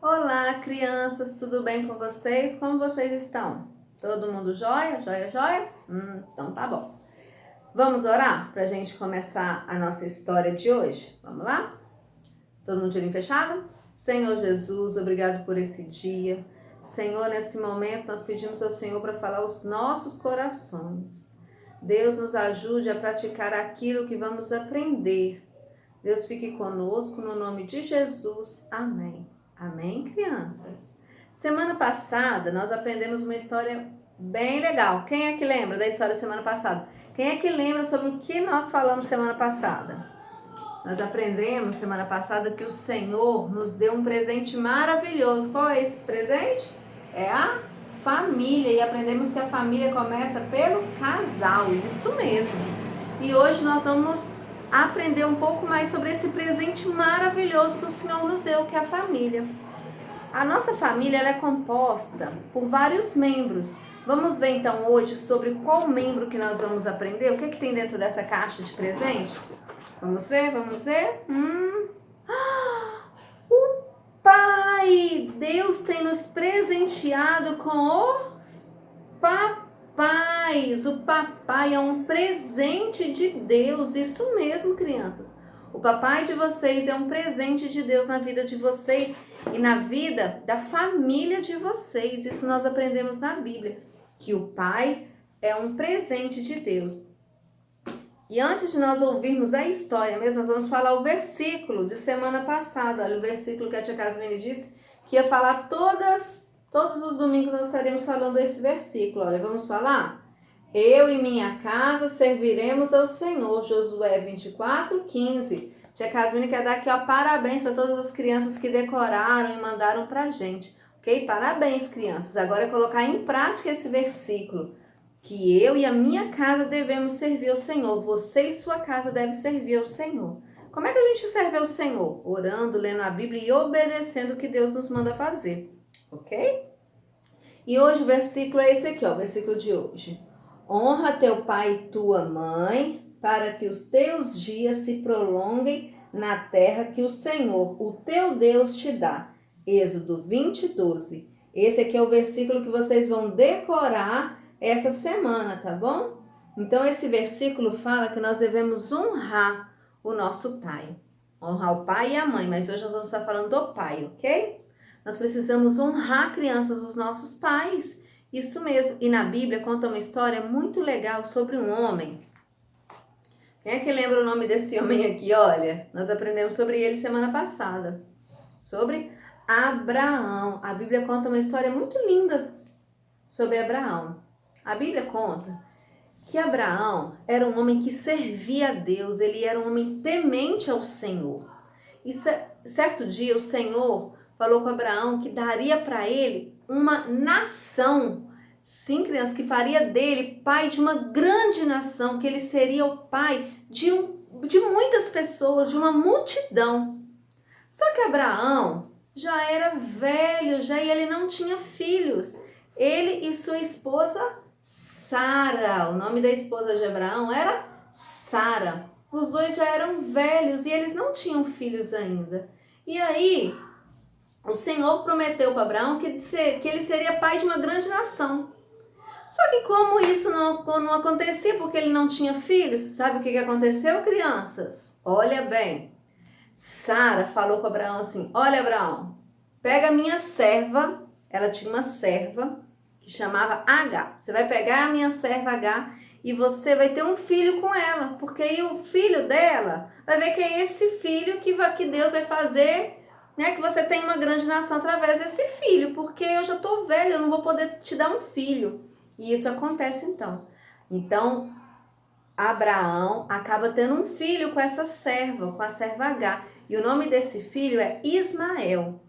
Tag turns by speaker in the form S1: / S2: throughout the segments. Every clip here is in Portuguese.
S1: Olá, crianças, tudo bem com vocês? Como vocês estão? Todo mundo jóia? Jóia, jóia? Então tá bom. Vamos orar para a gente começar a nossa história de hoje? Vamos lá? Todo mundo de olho fechado? Senhor Jesus, obrigado por esse dia. Senhor, nesse momento nós pedimos ao Senhor para falar os nossos corações. Deus nos ajude a praticar aquilo que vamos aprender. Deus fique conosco no nome de Jesus. Amém. Amém, crianças? Semana passada nós aprendemos uma história bem legal. Quem é que lembra da história da semana passada? Quem é que lembra sobre o que nós falamos semana passada? Nós aprendemos semana passada que o Senhor nos deu um presente maravilhoso. Qual é esse presente? É a família. E aprendemos que a família começa pelo casal. Isso mesmo. E hoje nós vamos aprender um pouco mais sobre esse presente maravilhoso que o Senhor nos deu, que é a família. A nossa família ela é composta por vários membros. Vamos ver então hoje sobre qual membro que nós vamos aprender. O que tem dentro dessa caixa de presente? Vamos ver, vamos ver. O Pai! Deus tem nos presenteado com os papais. O papai é um presente de Deus. Isso mesmo, crianças. O papai de vocês é um presente de Deus na vida de vocês e na vida da família de vocês. Isso nós aprendemos na Bíblia, que o pai é um presente de Deus. E antes de nós ouvirmos a história mesmo, nós vamos falar o versículo de semana passada. Olha, o versículo que a tia Casmine disse que ia falar todos os domingos nós estaremos falando esse versículo. Olha, vamos falar? Eu e minha casa serviremos ao Senhor. Josué 24:15. Tia Casmine quer dar aqui parabéns para todas as crianças que decoraram e mandaram pra gente. Ok? Parabéns, crianças. Agora é colocar em prática esse versículo. Que eu e a minha casa devemos servir ao Senhor. Você e sua casa devem servir ao Senhor. Como é que a gente serve ao Senhor? Orando, lendo a Bíblia e obedecendo o que Deus nos manda fazer. Ok? E hoje o versículo é esse aqui, ó, o versículo de hoje. Honra teu pai e tua mãe, para que os teus dias se prolonguem na terra que o Senhor, o teu Deus, te dá. Êxodo 20:12. Esse aqui é o versículo que vocês vão decorar essa semana, tá bom? Então esse versículo fala que nós devemos honrar o nosso pai. Honrar o pai e a mãe, mas hoje nós vamos estar falando do pai, ok? Nós precisamos honrar, crianças, os nossos pais. Isso mesmo. E na Bíblia conta uma história muito legal sobre um homem. Quem é que lembra o nome desse homem aqui? Olha, nós aprendemos sobre ele semana passada. Sobre Abraão. A Bíblia conta uma história muito linda sobre Abraão. A Bíblia conta que Abraão era um homem que servia a Deus. Ele era um homem temente ao Senhor. E certo dia o Senhor falou com Abraão que daria para ele uma nação. Sim, criança, que faria dele pai de uma grande nação, que ele seria o pai de muitas pessoas, de uma multidão. Só que Abraão já era velho, e ele não tinha filhos. Ele e sua esposa Sara, o nome da esposa de Abraão era Sara. Os dois já eram velhos e eles não tinham filhos ainda. E aí, o Senhor prometeu para Abraão que ele seria pai de uma grande nação. Só que como isso não acontecia porque ele não tinha filhos, sabe o que aconteceu, crianças? Olha bem, Sara falou com Abraão assim, olha Abraão, pega a minha serva, ela tinha uma serva que chamava Agar. Você vai pegar a minha serva Agar e você vai ter um filho com ela, porque aí o filho dela vai ver que é esse filho que Deus vai fazer, né, que você tem uma grande nação através desse filho, porque eu já estou velha, eu não vou poder te dar um filho. E isso acontece então. Então, Abraão acaba tendo um filho com essa serva, com a serva Agar. E o nome desse filho é Ismael.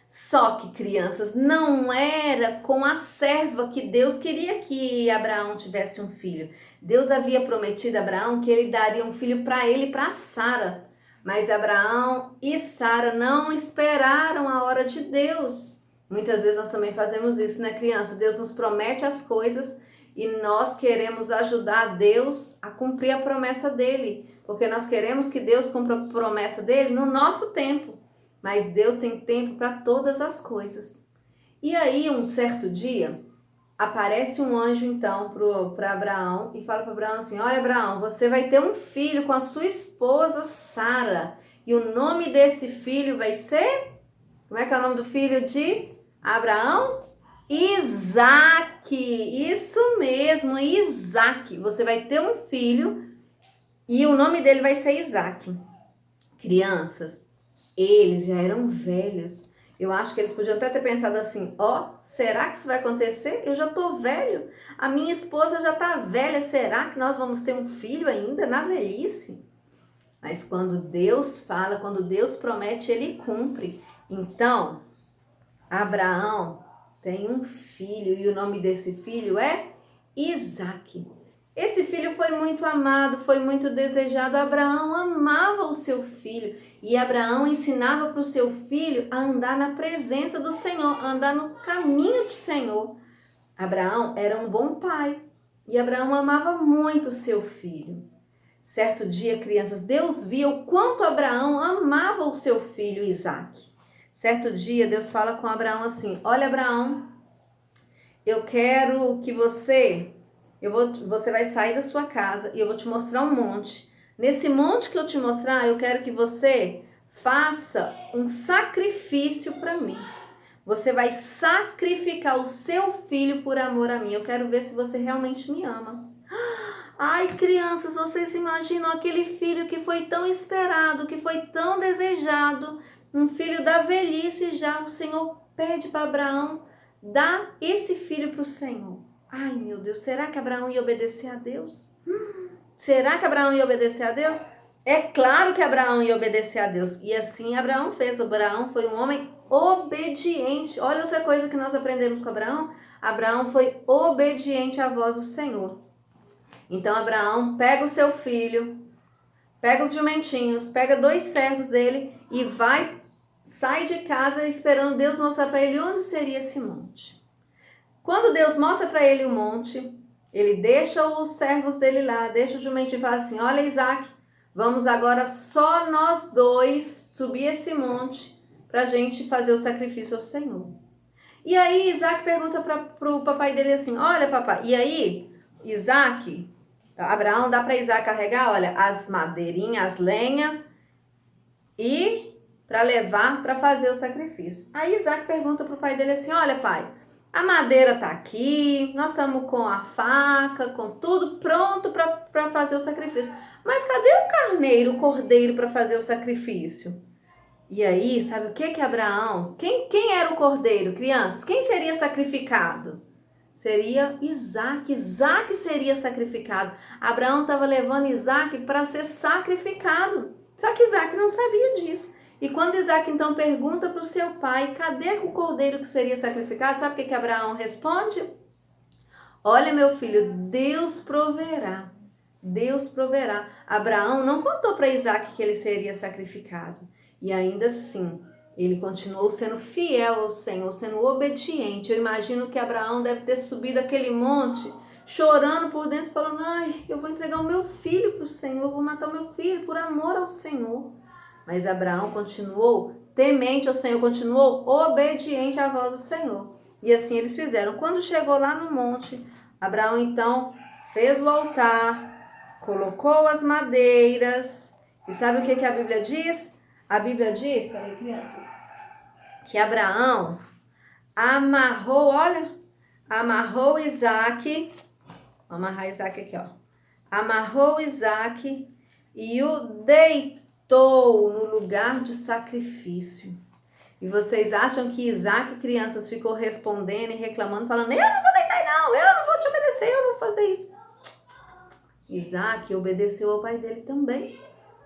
S1: Só que, crianças, não era com a serva que Deus queria que Abraão tivesse um filho. Deus havia prometido a Abraão que ele daria um filho para ele e para Sara. Mas Abraão e Sara não esperaram a hora de Deus. Muitas vezes nós também fazemos isso, né, criança? Deus nos promete as coisas e nós queremos ajudar Deus a cumprir a promessa dele. Porque nós queremos que Deus cumpra a promessa dele no nosso tempo. mas Deus tem tempo para todas as coisas. E aí, um certo dia, aparece um anjo então para Abraão e fala para Abraão assim: olha, Abraão, você vai ter um filho com a sua esposa Sara, e o nome desse filho vai ser, como é que é o nome do filho de Abraão? Isaque. Isso mesmo, Isaque. Você vai ter um filho e o nome dele vai ser Isaque. Crianças, eles já eram velhos. Eu acho que eles podiam até ter pensado assim: ó, será que isso vai acontecer? Eu já tô velho. A minha esposa já tá velha. Será que nós vamos ter um filho ainda na velhice? Mas quando Deus fala, quando Deus promete, Ele cumpre. Então, Abraão tem um filho e o nome desse filho é Isaque. Esse filho foi muito amado, foi muito desejado. Abraão amava o seu filho e Abraão ensinava para o seu filho a andar na presença do Senhor, a andar no caminho do Senhor. Abraão era um bom pai e Abraão amava muito o seu filho. Certo dia, crianças, Deus via o quanto Abraão amava o seu filho Isaque. Certo dia, Deus fala com Abraão assim: olha, Abraão, eu quero que você vai sair da sua casa e eu vou te mostrar um monte. Nesse monte que eu te mostrar, eu quero que você faça um sacrifício para mim. Você vai sacrificar o seu filho por amor a mim. Eu quero ver se você realmente me ama. Ai, crianças, vocês imaginam aquele filho que foi tão esperado, que foi tão desejado, um filho da velhice já, o Senhor pede para Abraão, dá esse filho para o Senhor. Ai, meu Deus, será que Abraão ia obedecer a Deus? Será que Abraão ia obedecer a Deus? É claro que Abraão ia obedecer a Deus. E assim Abraão fez. Abraão foi um homem obediente. Olha outra coisa que nós aprendemos com Abraão. Abraão foi obediente à voz do Senhor. Então Abraão pega o seu filho, pega os jumentinhos, pega 2 servos dele e sai de casa esperando Deus mostrar para ele onde seria esse monte. Quando Deus mostra para ele o monte, ele deixa os servos dele lá, deixa o jumentinho e fala assim: olha, Isaque, vamos agora só nós 2 subir esse monte para a gente fazer o sacrifício ao Senhor. E aí Isaque pergunta para o papai dele assim: olha, papai, e aí, Isaque, Abraão dá para Isaque carregar, olha, as madeirinhas, as lenhas e para levar para fazer o sacrifício. Aí Isaque pergunta para o pai dele assim: olha, pai, a madeira tá aqui, nós estamos com a faca, com tudo pronto para fazer o sacrifício. Mas cadê o carneiro, o cordeiro para fazer o sacrifício? E aí, sabe o que Abraão... Quem era o cordeiro, crianças? Quem seria sacrificado? Seria Isaque. Isaque seria sacrificado. Abraão estava levando Isaque para ser sacrificado. Só que Isaque não sabia disso. E quando Isaque então pergunta para o seu pai: cadê o cordeiro que seria sacrificado? Sabe o que Abraão responde? Olha, meu filho, Deus proverá. Deus proverá. Abraão não contou para Isaque que ele seria sacrificado. E ainda assim, ele continuou sendo fiel ao Senhor, sendo obediente. Eu imagino que Abraão deve ter subido aquele monte, chorando por dentro, falando: ai, eu vou entregar o meu filho para o Senhor, eu vou matar o meu filho por amor ao Senhor. Mas Abraão continuou temente ao Senhor, continuou obediente à voz do Senhor. E assim eles fizeram. Quando chegou lá no monte, Abraão então fez o altar, colocou as madeiras. E sabe o que a Bíblia diz? A Bíblia diz, peraí, crianças, que Abraão amarrou Isaque, vou amarrar Isaque aqui, ó. Amarrou Isaque e o deitou no lugar de sacrifício. E vocês acham que Isaque, crianças, ficou respondendo e reclamando, falando: eu não vou deitar não, eu não vou te obedecer, eu não vou fazer isso. Isaque obedeceu ao pai dele também.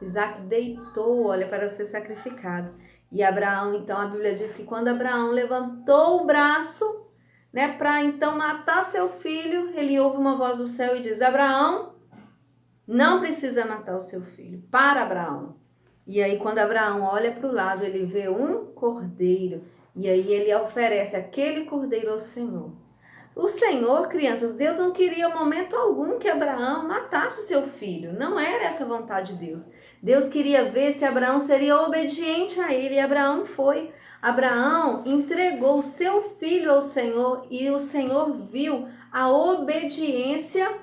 S1: Isaque deitou, olha, para ser sacrificado. E Abraão, então, a Bíblia diz que quando Abraão levantou o braço, né, para então matar seu filho, ele ouve uma voz do céu e diz: Abraão, não precisa matar o seu filho. Para, Abraão. E aí, quando Abraão olha para o lado, ele vê um cordeiro. E aí ele oferece aquele cordeiro ao Senhor. O Senhor, crianças, Deus não queria momento algum que Abraão matasse seu filho. Não era essa a vontade de Deus. Deus queria ver se Abraão seria obediente a ele, e Abraão foi. Abraão entregou o seu filho ao Senhor e o Senhor viu a obediência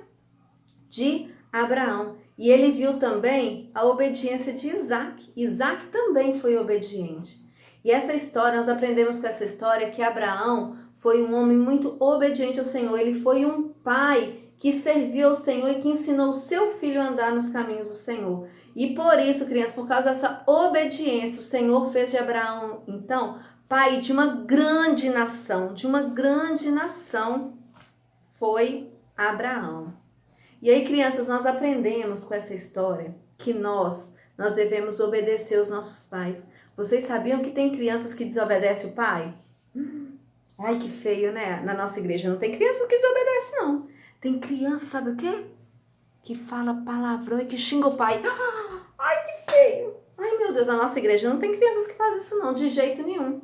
S1: de Abraão. E ele viu também a obediência de Isaac. Isaac também foi obediente. E essa história, nós aprendemos com essa história que Abraão foi um homem muito obediente ao Senhor. Ele foi um pai que serviu ao Senhor e que ensinou o seu filho a andar nos caminhos do Senhor. E por isso, crianças, por causa dessa obediência, o Senhor fez de Abraão, então, pai de uma grande nação. De uma grande nação foi Abraão. E aí, crianças, nós aprendemos com essa história que nós devemos obedecer os nossos pais. Vocês sabiam que tem crianças que desobedecem o pai? Ai, que feio, né? Na nossa igreja não tem crianças que desobedecem, não. Tem criança, sabe o quê? Que fala palavrão e que xinga o pai. Ai, que feio. Ai, meu Deus, na nossa igreja não tem crianças que fazem isso, não, de jeito nenhum.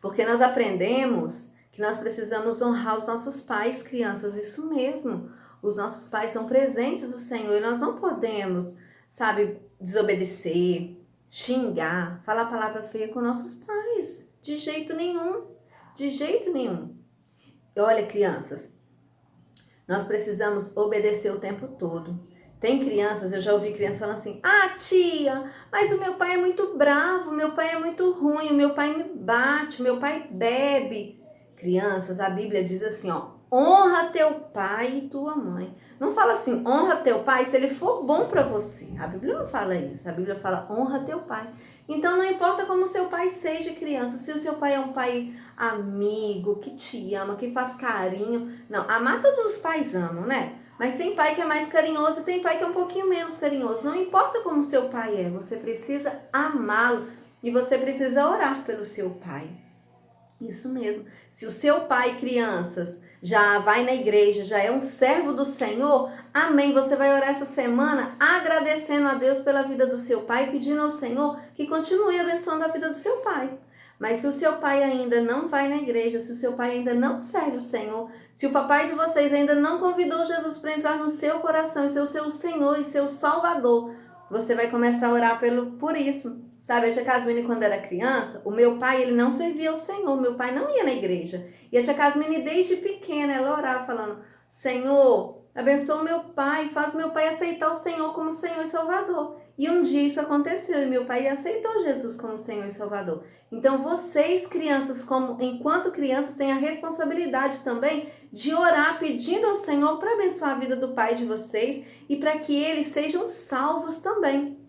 S1: Porque nós aprendemos que nós precisamos honrar os nossos pais, crianças, isso mesmo. Os nossos pais são presentes do Senhor e nós não podemos, sabe, desobedecer, xingar, falar palavra feia com nossos pais. De jeito nenhum. De jeito nenhum. E olha, crianças, nós precisamos obedecer o tempo todo. Tem crianças, eu já ouvi crianças falando assim, tia, mas o meu pai é muito bravo, o meu pai é muito ruim, o meu pai me bate, o meu pai bebe. Crianças, a Bíblia diz assim, honra teu pai e tua mãe. Não fala assim, honra teu pai se ele for bom para você. A Bíblia não fala isso, a Bíblia fala honra teu pai. Então não importa como o seu pai seja, criança, se o seu pai é um pai amigo, que te ama, que faz carinho. Não, amar todos os pais amam, né? Mas tem pai que é mais carinhoso e tem pai que é um pouquinho menos carinhoso. Não importa como o seu pai é, você precisa amá-lo e você precisa orar pelo seu pai. Isso mesmo. Se o seu pai, crianças, já vai na igreja, já é um servo do Senhor, amém. Você vai orar essa semana agradecendo a Deus pela vida do seu pai, pedindo ao Senhor que continue abençoando a vida do seu pai. Mas se o seu pai ainda não vai na igreja, se o seu pai ainda não serve o Senhor, se o papai de vocês ainda não convidou Jesus para entrar no seu coração e ser o seu Senhor e seu Salvador, você vai começar a orar por isso. Sabe, a tia Casmine, quando era criança, o meu pai, ele não servia ao Senhor, meu pai não ia na igreja. E a tia Casmine, desde pequena, ela orava falando, Senhor, abençoa o meu pai, faz meu pai aceitar o Senhor como Senhor e Salvador. E um dia isso aconteceu e meu pai aceitou Jesus como Senhor e Salvador. Então vocês, crianças, enquanto crianças, têm a responsabilidade também de orar pedindo ao Senhor para abençoar a vida do pai de vocês e para que eles sejam salvos também.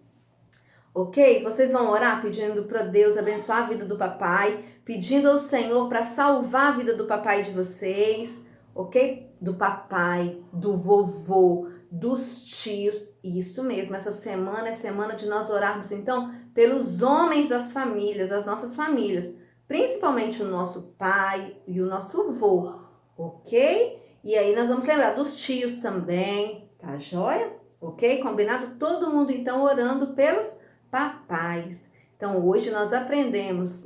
S1: Ok? Vocês vão orar pedindo para Deus abençoar a vida do papai, pedindo ao Senhor para salvar a vida do papai de vocês, ok? Do papai, do vovô, dos tios, isso mesmo. Essa semana é semana de nós orarmos, então, pelos homens das famílias, as nossas famílias, principalmente o nosso pai e o nosso vô, ok? E aí nós vamos lembrar dos tios também, tá joia? Ok? Combinado? Todo mundo, então, orando pelos papais. Então hoje nós aprendemos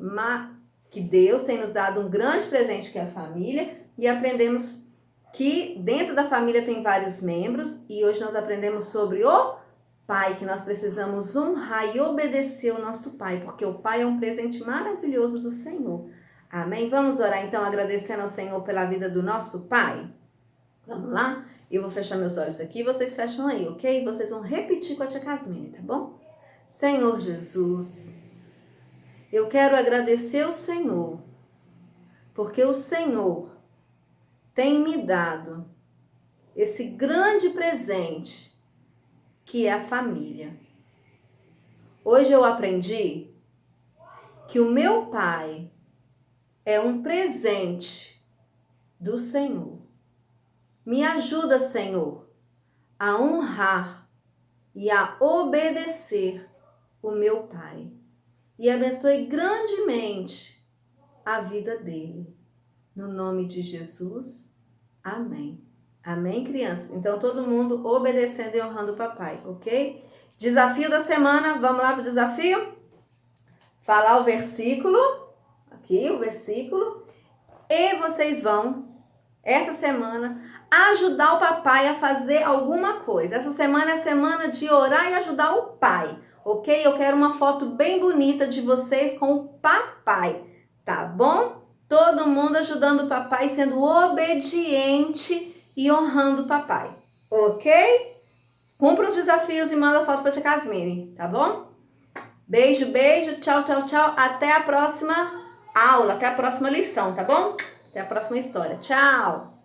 S1: que Deus tem nos dado um grande presente que é a família e aprendemos que dentro da família tem vários membros e hoje nós aprendemos sobre o pai, que nós precisamos honrar e obedecer o nosso pai, porque o pai é um presente maravilhoso do Senhor. Amém? Vamos orar então agradecendo ao Senhor pela vida do nosso pai? Vamos lá? Eu vou fechar meus olhos aqui, vocês fecham aí, ok? Vocês vão repetir com a tia Casmine, tá bom? Senhor Jesus, eu quero agradecer ao Senhor, porque o Senhor tem me dado esse grande presente que é a família. Hoje eu aprendi que o meu pai é um presente do Senhor. Me ajuda, Senhor, a honrar e a obedecer o meu pai e abençoe grandemente a vida dele. No nome de Jesus, amém. Amém, criança? Então, todo mundo obedecendo e honrando o papai, ok? Desafio da semana, vamos lá para o desafio? Falar o versículo, aqui o versículo, e vocês vão essa semana, ajudar o papai a fazer alguma coisa. Essa semana é semana de orar e ajudar o pai, ok? Eu quero uma foto bem bonita de vocês com o papai, tá bom? Todo mundo ajudando o papai, sendo obediente e honrando o papai, ok? Cumpra os desafios e manda foto pra tia Casmine, tá bom? Beijo, beijo, tchau, tchau, tchau. Até a próxima aula, até a próxima lição, tá bom? Até a próxima história. Tchau!